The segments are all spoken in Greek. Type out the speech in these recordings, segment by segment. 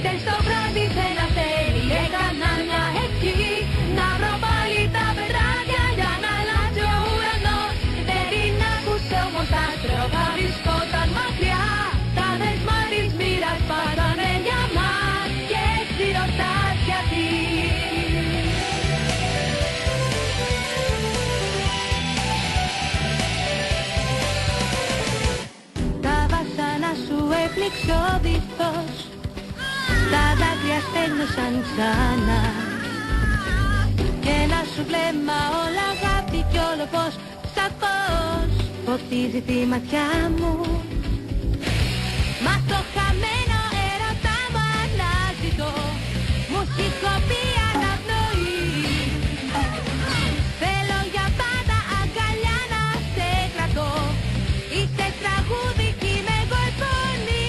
Χτες το βράδυ δεν θέλει, έκανα μια ευχή να βρω πάλι τα πετράδια για να αλλάξει ο ουρανός. Δεν την άκουσε όμως τα στροφά βρισκόταν μακριά. Τα δεσμά της μοίρας πάτανε για μας και έτσι ρωτάς γιατί. Τα βασάνα σου έπληξε ο βυθός, τα δάκρυα στέλνωσαν ξανά και ένα σου βλέμμα όλα αγάπη κι όλο πως σαν φως φωτίζει τη ματιά μου. Μα το χαμένο έρωτα μου αναζητώ, μουσικοποιεί αναπνοή. Θέλω για πάντα αγκαλιά να σε κρατώ, είσαι τραγούδι κι είμαι εγώ η φωνή.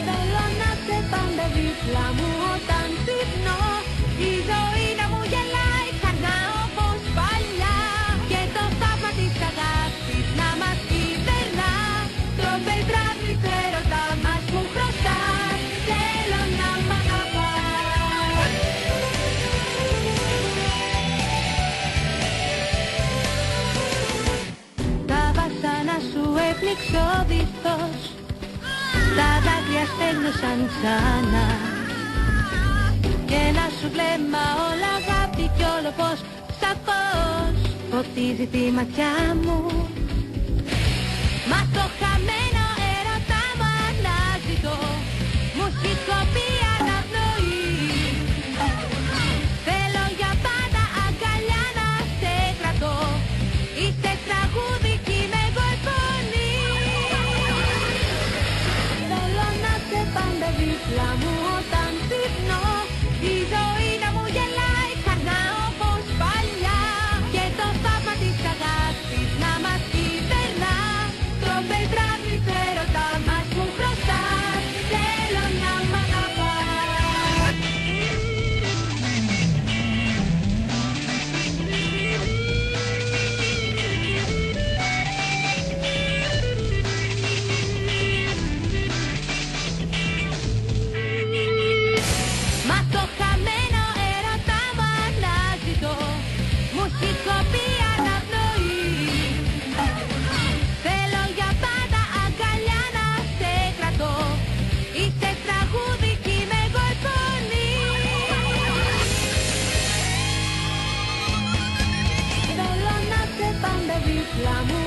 Θέλω να σε πάντα δίπλα μου όταν ξυπνώ, η ζωή να μου γελάει ξανά όπως παλιά και το θαύμα της αγάπης να μας κυβερνά. Το πετράδι του έρωτα μας μου χρωστάς, θέλω να μ' αγαπάς. Τα βασάνα σου έπληξε ο βυθός, τα δάκρυα στέλνωσαν ξανά και ένα σου βλέμμα όλα αγάπη κι όλο πως σαν φως φωτίζει τη ματιά μου. Μα το χαμένο έρωτα μου αναζητώ, μουσικοποιεί αναπνοή. Θέλω για πάντα αγκαλιά να σε κρατώ, είσαι τραγούδι κι είμαι εγώ η φωνή. Θέλω να σε πάντα δίπλα μου όταν ξυπνώ, η ζωή να μου γελάει ξανά όπως παλιά και το θαύμα της αγάπης να μας κυβερνά. Το πετράδι του έρωτα μας μου χρωστάς, θέλω να μ' αγαπάς. Μα το χαμένο έρωτα μου αναζητώ, μουσικοποιεί αναπνοή. Θέλω για πάντα αγκαλιά να σε κρατώ, είσαι τραγούδι κι είμαι εγώ η φωνή. Θέλω να σε πάντα δίπλα μου